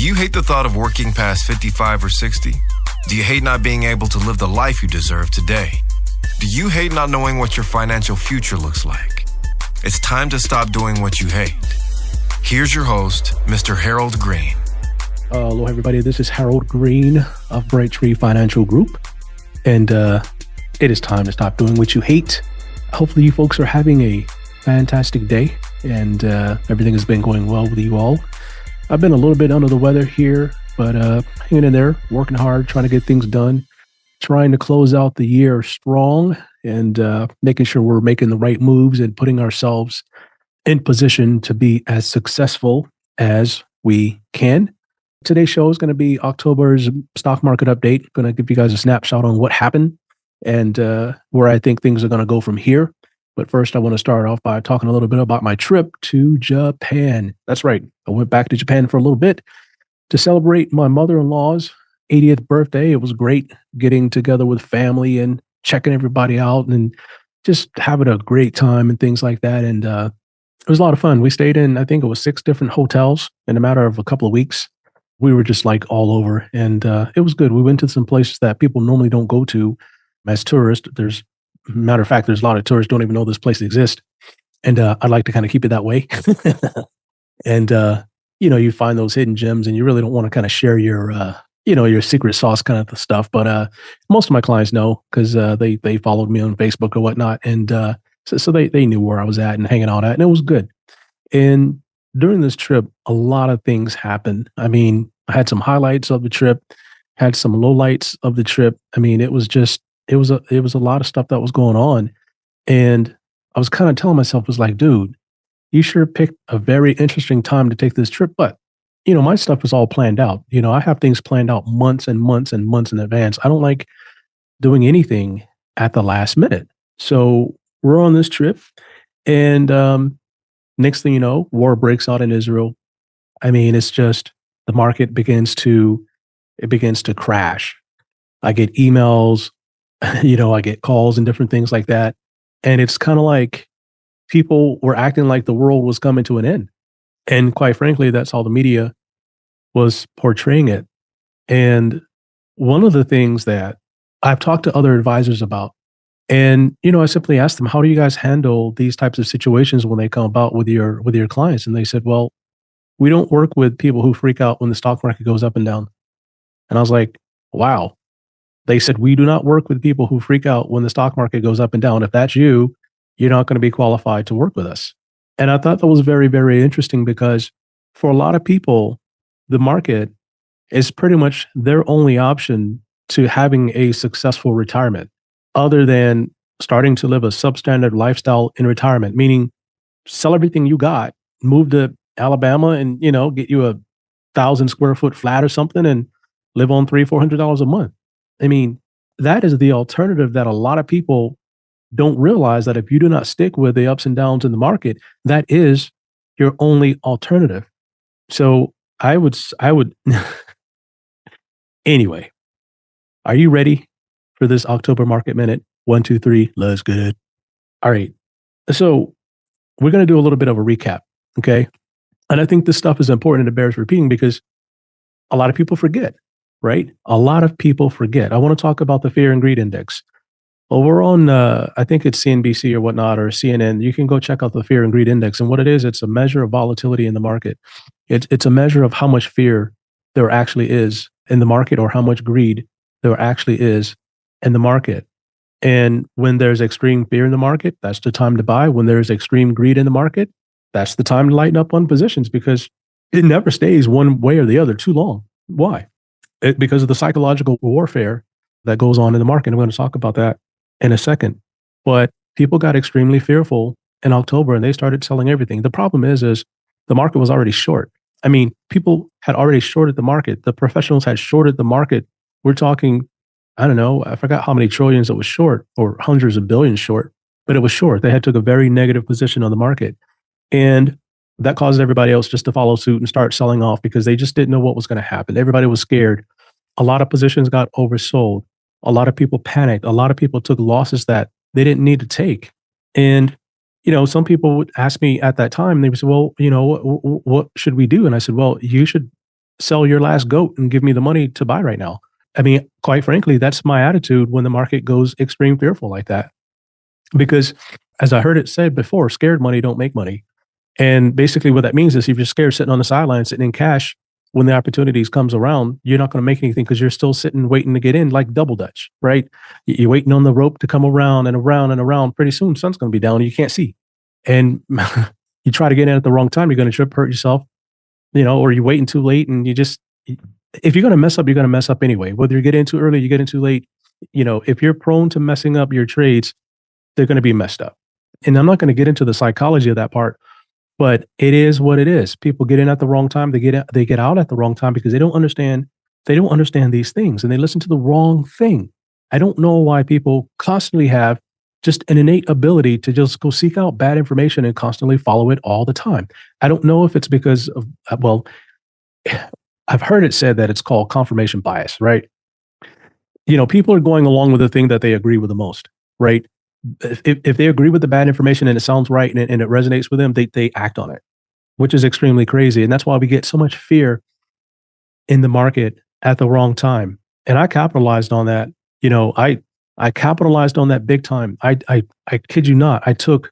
Do you hate the thought of working past 55 or 60? Do you hate not being able to live the life you deserve today? Do you hate not knowing what your financial future looks like? It's time to stop doing what you hate. Here's your host, Mr. Harold Green. Hello, everybody. This is Harold Green of Bright Tree Financial Group. And it is time to stop doing what you hate. Hopefully you folks are having a fantastic day and everything has been going well with you all. I've been a little bit under the weather here, but hanging in there, working hard, trying to get things done, trying to close out the year strong and making sure we're making the right moves and putting ourselves in position to be as successful as we can. Today's show is going to be October's stock market update. Going to give you guys a snapshot on what happened and where I think things are going to go from here. But first, I want to start off by talking a little bit about my trip to Japan. That's right. I went back to Japan for a little bit to celebrate my mother-in-law's 80th birthday. It was great getting together with family and checking everybody out and just having a great time and things like that. And it was a lot of fun. We stayed in, I think it was 6 different hotels in a matter of a couple of weeks. We were just like all over and it was good. We went to some places that people normally don't go to as tourists. Matter of fact, there's a lot of tourists don't even know this place exists. And I'd like to kind of keep it that way. And, you find those hidden gems and you really don't want to kind of share your secret sauce kind of the stuff. But most of my clients know because they followed me on Facebook or whatnot. And so they knew where I was at and hanging out at. And it was good. And during this trip, a lot of things happened. I mean, I had some highlights of the trip, had some lowlights of the trip. I mean, it was a lot of stuff that was going on. And I was kind of telling myself, was like, dude, you sure picked a very interesting time to take this trip. But, my stuff is all planned out. I have things planned out months and months and months in advance. I don't like doing anything at the last minute. So we're on this trip. And next thing you know, war breaks out in Israel. I mean, it's just the market begins to crash. I get emails, I get calls and different things like that. And it's kind of like people were acting like the world was coming to an end. And quite frankly, that's how the media was portraying it. And one of the things that I've talked to other advisors about, and, I simply asked them, how do you guys handle these types of situations when they come about with your clients? And they said, well, we don't work with people who freak out when the stock market goes up and down. And I was like, wow. They said, we do not work with people who freak out when the stock market goes up and down. If that's you, you're not going to be qualified to work with us. And I thought that was very, very interesting because for a lot of people, the market is pretty much their only option to having a successful retirement other than starting to live a substandard lifestyle in retirement, meaning sell everything you got, move to Alabama and, get you a 1,000 square foot flat or something and live on $300-400 a month. I mean, that is the alternative that a lot of people don't realize, that if you do not stick with the ups and downs in the market, that is your only alternative. So I would anyway, are you ready for this October market minute? 1, 2, 3, let's get it. All right. So we're going to do a little bit of a recap. Okay. And I think this stuff is important and it bears repeating because a lot of people forget. Right? A lot of people forget. I want to talk about the fear and greed index. Well, we're on, I think it's CNBC or whatnot, or CNN. You can go check out the fear and greed index. And what it is, it's a measure of volatility in the market. It's a measure of how much fear there actually is in the market or how much greed there actually is in the market. And when there's extreme fear in the market, that's the time to buy. When there's extreme greed in the market, that's the time to lighten up on positions because it never stays one way or the other too long. Why? Because of the psychological warfare that goes on in the market. I'm going to talk about that in a second. But people got extremely fearful in October and they started selling everything. The problem is the market was already short. I mean, people had already shorted the market. The professionals had shorted the market. We're talking, I don't know, I forgot how many trillions it was short or hundreds of billions short, but it was short. They had took a very negative position on the market. And that caused everybody else just to follow suit and start selling off because they just didn't know what was going to happen. Everybody was scared. A lot of positions got oversold. A lot of people panicked. A lot of people took losses that they didn't need to take. And, some people would ask me at that time, they would say, well, what should we do? And I said, well, you should sell your last goat and give me the money to buy right now. I mean, quite frankly, that's my attitude when the market goes extreme fearful like that. Because as I heard it said before, scared money don't make money. And basically what that means is if you're scared sitting on the sidelines, sitting in cash, when the opportunities comes around, you're not going to make anything because you're still sitting waiting to get in like double dutch, right? You're waiting on the rope to come around and around and around. Pretty soon, sun's going to be down and you can't see. And you try to get in at the wrong time, you're going to trip, hurt yourself, or you're waiting too late. And if you're going to mess up, you're going to mess up anyway. Whether you get in too early, you get in too late. If you're prone to messing up your trades, they're going to be messed up. And I'm not going to get into the psychology of that part, but it is what it is. People get in at the wrong time. They get out at the wrong time because they don't understand these things and they listen to the wrong thing. I don't know why people constantly have just an innate ability to just go seek out bad information and constantly follow it all the time. I don't know if it's because of, I've heard it said that it's called confirmation bias, right? People are going along with the thing that they agree with the most, right? If they agree with the bad information and it sounds right and it resonates with them, they act on it, which is extremely crazy. And that's why we get so much fear in the market at the wrong time. And I capitalized on that. I capitalized on that big time. I kid you not. I took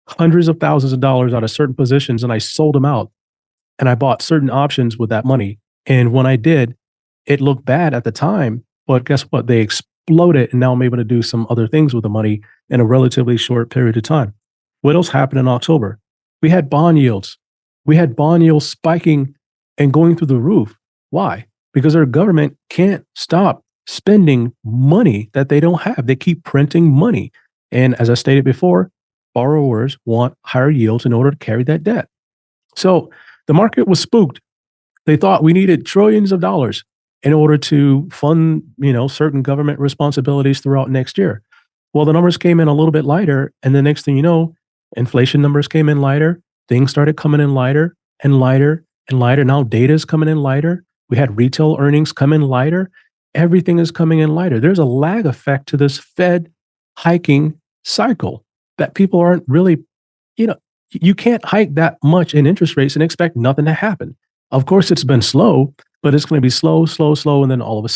hundreds of thousands of dollars out of certain positions and I sold them out. And I bought certain options with that money. And when I did, it looked bad at the time. But guess what? They exploded. And now I'm able to do some other things with the money in a relatively short period of time. What else happened in October? We had bond yields. We had bond yields spiking and going through the roof. Why? Because our government can't stop spending money that they don't have. They keep printing money. And as I stated before, borrowers want higher yields in order to carry that debt. So the market was spooked. They thought we needed trillions of dollars in order to fund, certain government responsibilities throughout next year. Well, the numbers came in a little bit lighter. And the next thing you know, inflation numbers came in lighter. Things started coming in lighter and lighter and lighter. Now data is coming in lighter. We had retail earnings come in lighter. Everything is coming in lighter. There's a lag effect to this Fed hiking cycle that people aren't really, you can't hike that much in interest rates and expect nothing to happen. Of course, it's been slow, but it's going to be slow, slow, slow. And then all of a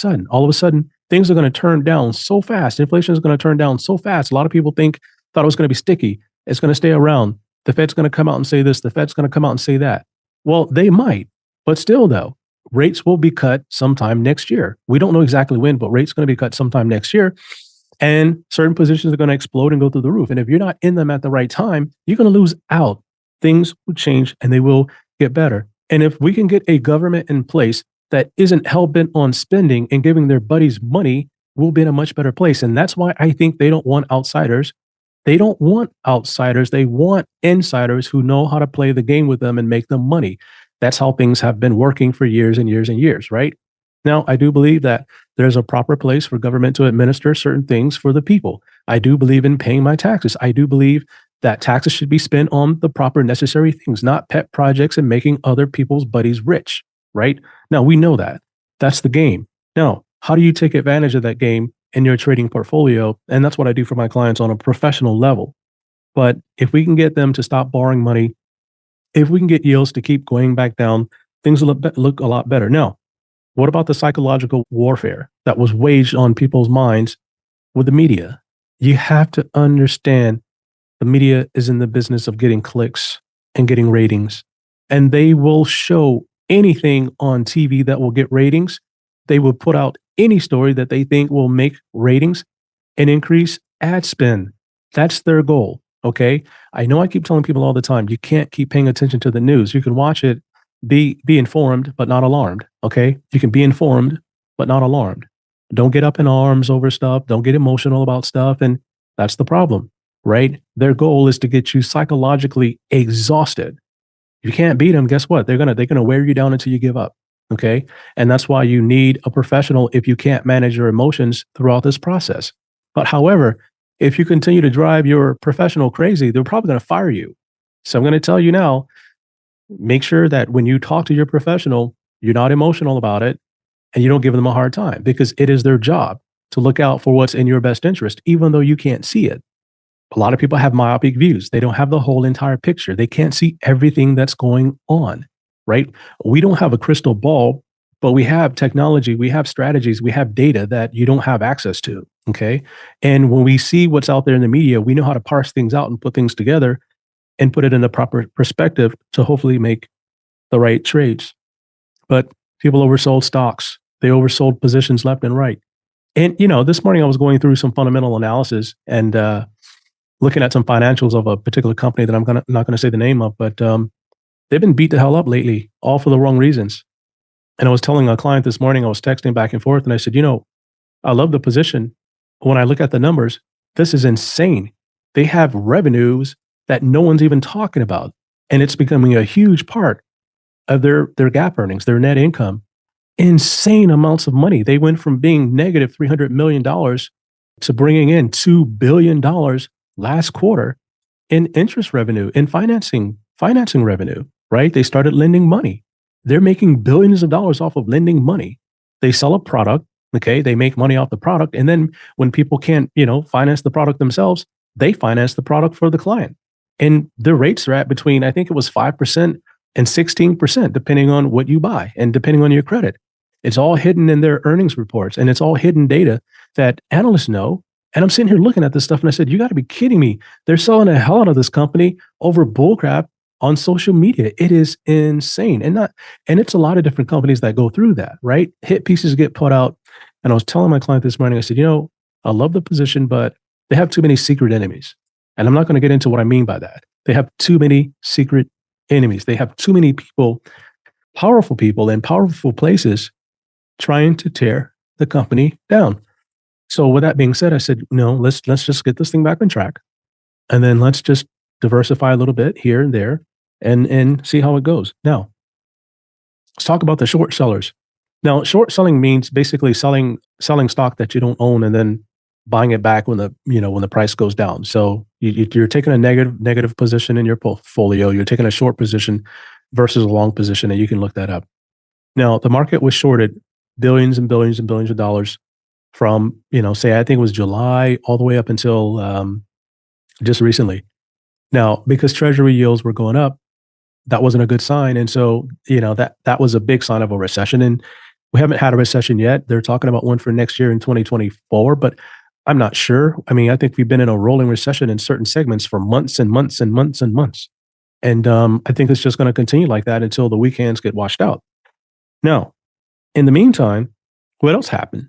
sudden, things are going to turn down so fast. Inflation is going to turn down so fast. A lot of people thought it was going to be sticky. It's going to stay around. The Fed's going to come out and say this. The Fed's going to come out and say that. Well, they might, but still though, rates will be cut sometime next year. We don't know exactly when, but rates going to be cut sometime next year. And certain positions are going to explode and go through the roof. And if you're not in them at the right time, you're going to lose out. Things will change and they will get better. And if we can get a government in place that isn't hell-bent on spending and giving their buddies money, we'll be in a much better place. And that's why I think they don't want outsiders. They don't want outsiders. They want insiders who know how to play the game with them and make them money. That's how things have been working for years and years and years, right? Now, I do believe that there's a proper place for government to administer certain things for the people. I do believe in paying my taxes. I do believe that taxes should be spent on the proper necessary things, not pet projects and making other people's buddies rich, right? Now, we know that. That's the game. Now, how do you take advantage of that game in your trading portfolio? And that's what I do for my clients on a professional level. But if we can get them to stop borrowing money, if we can get yields to keep going back down, things will look a lot better. Now, what about the psychological warfare that was waged on people's minds with the media? You have to understand the media is in the business of getting clicks and getting ratings, and they will show anything on TV that will get ratings. They will put out any story that they think will make ratings and increase ad spend. That's their goal. Okay. I know I keep telling people all the time, you can't keep paying attention to the news. You can watch it, be informed, but not alarmed. Okay. You can be informed, but not alarmed. Don't get up in arms over stuff. Don't get emotional about stuff. And that's the problem, right? Their goal is to get you psychologically exhausted. If you can't beat them, guess what? They're going to wear you down until you give up. Okay. And that's why you need a professional if you can't manage your emotions throughout this process. But however, if you continue to drive your professional crazy, they're probably going to fire you. So I'm going to tell you now, make sure that when you talk to your professional, you're not emotional about it and you don't give them a hard time, because it is their job to look out for what's in your best interest, even though you can't see it. A lot of people have myopic views. They don't have the whole entire picture. They can't see everything that's going on. right? We don't have a crystal ball, but we have technology, we have strategies, we have data that you don't have access to. Okay. And when we see what's out there in the media, we know how to parse things out and put things together and put it in the proper perspective to hopefully make the right trades. But people oversold stocks, they oversold positions left and right. And, this morning I was going through some fundamental analysis and looking at some financials of a particular company that not going to say the name of, but they've been beat the hell up lately, all for the wrong reasons. And I was telling a client this morning, I was texting back and forth, and I said, I love the position. When I look at the numbers, this is insane. They have revenues that no one's even talking about. And it's becoming a huge part of their gap earnings, their net income. Insane amounts of money. They went from being negative $300 million to bringing in $2 billion last quarter in interest revenue, in financing revenue, right? They started lending money. They're making billions of dollars off of lending money. They sell a product, okay? They make money off the product. And then when people can't, finance the product themselves, they finance the product for the client. And the rates are at between, I think it was 5% and 16%, depending on what you buy and depending on your credit. It's all hidden in their earnings reports, and it's all hidden data that analysts know. And I'm sitting here looking at this stuff, and I said, you got to be kidding me. They're selling the hell out of this company over bullcrap on social media. It is insane. And it's a lot of different companies that go through that, right? Hit pieces get put out. And I was telling my client this morning, I said, I love the position, but they have too many secret enemies. And I'm not going to get into what I mean by that. They have too many secret enemies. They have too many people, powerful people in powerful places trying to tear the company down. So with that being said, I said, no, let's just get this thing back on track. And then let's just diversify a little bit here and there and see how it goes. Now, let's talk about the short sellers. Now, short selling means basically selling stock that you don't own and then buying it back when the price goes down. So you're taking a negative position in your portfolio. You're taking a short position versus a long position, and you can look that up. Now, the market was shorted billions and billions and billions of dollars from, say, I think it was July all the way up until just recently. Now, because treasury yields were going up, that wasn't a good sign. And so, that was a big sign of a recession. And we haven't had a recession yet. They're talking about one for next year in 2024, but I'm not sure. I mean, I think we've been in a rolling recession in certain segments for months and months and months and months. And I think it's just going to continue like that until the weak hands get washed out. Now, in the meantime, what else happened?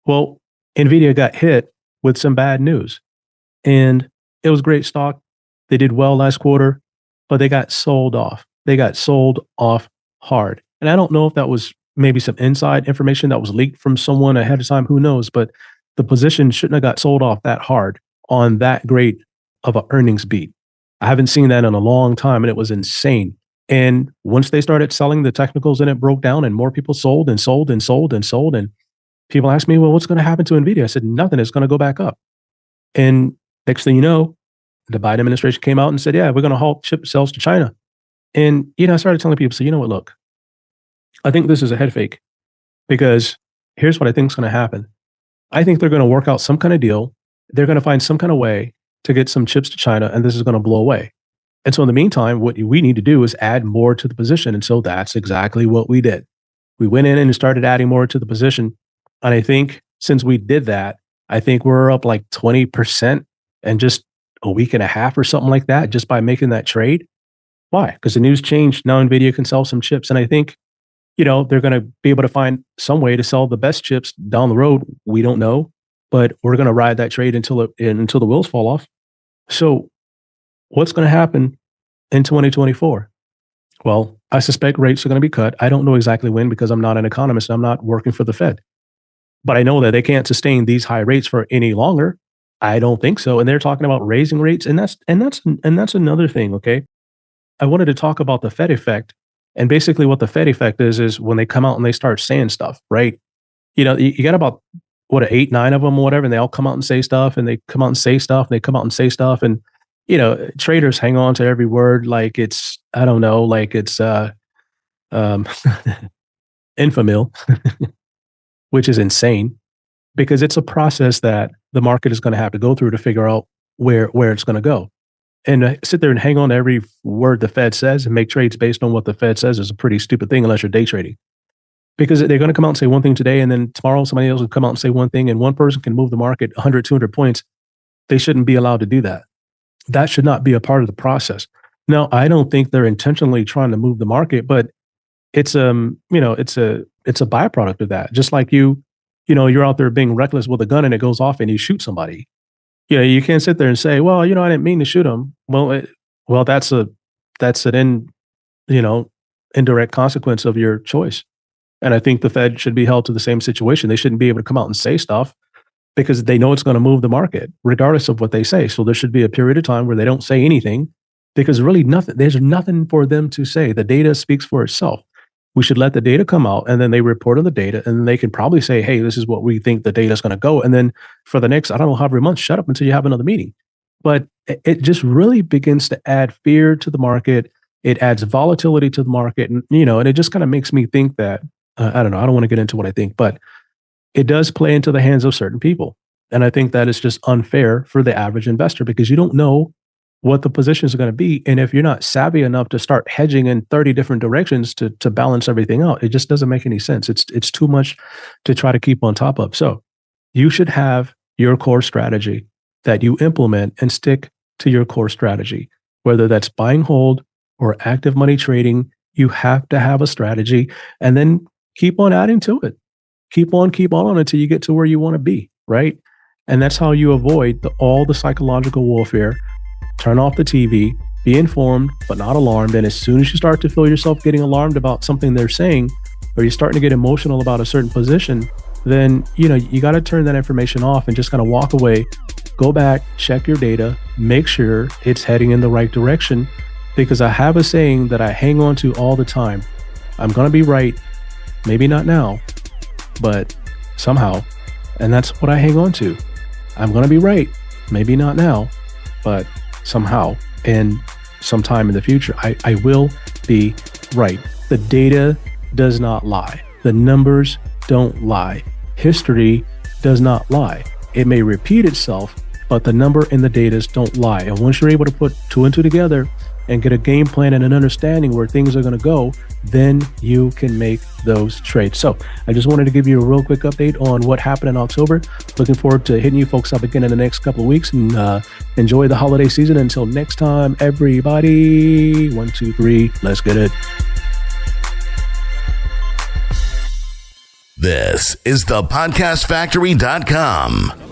Well, NVIDIA got hit with some bad news. And it was great stock. They did well last quarter, but they got sold off. They got sold off hard. And I don't know if that was maybe some inside information that was leaked from someone ahead of time. Who knows? But the position shouldn't have got sold off that hard on that great of an earnings beat. I haven't seen that in a long time, and it was insane. And once they started selling the technicals and it broke down and more people sold and sold and sold and sold, and people asked me, well, what's going to happen to NVIDIA? I said, nothing. It's going to go back up. And next thing you know, the Biden administration came out and said, yeah, we're going to halt chip sales to China. And, I started telling people, so you know what, look, I think this is a head fake because here's what I think is going to happen. I think they're going to work out some kind of deal. They're going to find some kind of way to get some chips to China, and this is going to blow away. And so in the meantime, what we need to do is add more to the position. And so that's exactly what we did. We went in and started adding more to the position. And I think since we did that, I think we're up like 20% in just a week and a half or something like that, just by making that trade. Why? Because the news changed. Now NVIDIA can sell some chips. And I think, they're going to be able to find some way to sell the best chips down the road. We don't know, but we're going to ride that trade until the wheels fall off. So what's going to happen in 2024? Well, I suspect rates are going to be cut. I don't know exactly when because I'm not an economist. I'm not working for the Fed. But I know that they can't sustain these high rates for any longer. I don't think so. And they're talking about raising rates. And that's another thing, okay? I wanted to talk about the Fed effect. And basically what the Fed effect is when they come out and they start saying stuff, right? You got about 8, 9 of them or whatever, and they all come out and say stuff, and they come out and say stuff, and they come out and say stuff. And, traders hang on to every word like it's, I don't know, like it's infamil, which is insane because it's a process that the market is going to have to go through to figure out where it's going to go. And sit there and hang on to every word the Fed says and make trades based on what the Fed says is a pretty stupid thing unless you're day trading. Because they're going to come out and say one thing today, and then tomorrow somebody else will come out and say one thing, and one person can move the market 100, 200 points. They shouldn't be allowed to do that. That should not be a part of the process. Now, I don't think they're intentionally trying to move the market, but it's it's a byproduct of that. Just like you're out there being reckless with a gun and it goes off and you shoot somebody. You can't sit there and say, well, I didn't mean to shoot him. Well, that's an indirect consequence of your choice. And I think the Fed should be held to the same situation. They shouldn't be able to come out and say stuff because they know it's going to move the market, regardless of what they say. So there should be a period of time where they don't say anything because really there's nothing for them to say. The data speaks for itself. We should let the data come out and then they report on the data and they can probably say, hey, this is what we think the data is going to go. And then for the next, I don't know how many months, shut up until you have another meeting. But it just really begins to add fear to the market. It adds volatility to the market. And it just kind of makes me think that, I don't know, I don't want to get into what I think, but it does play into the hands of certain people. And I think that is just unfair for the average investor because you don't know what the positions are going to be. And if you're not savvy enough to start hedging in 30 different directions to balance everything out, it just doesn't make any sense. It's too much to try to keep on top of. So you should have your core strategy that you implement and stick to your core strategy, whether that's buying, hold, or active money trading. You have to have a strategy and then keep on adding to it. Keep on until you get to where you want to be, right? And that's how you avoid all the psychological warfare. Turn off the TV, be informed, but not alarmed. And as soon as you start to feel yourself getting alarmed about something they're saying, or you're starting to get emotional about a certain position, then, you got to turn that information off and just kind of walk away, go back, check your data, make sure it's heading in the right direction. Because I have a saying that I hang on to all the time. I'm going to be right. Maybe not now, but somehow. And that's what I hang on to. I'm going to be right. Maybe not now, but somehow and sometime in the future, I will be right. The data does not lie. The numbers don't lie. History does not lie. It may repeat itself, but the number and the data don't lie. And once you're able to put two and two together and get a game plan and an understanding where things are going to go, then you can make those trades. So I just wanted to give you a real quick update on what happened in October. Looking forward to hitting you folks up again in the next couple of weeks and enjoy the holiday season. Until next time, everybody, 1, 2, 3, let's get it. This is thepodcastfactory.com.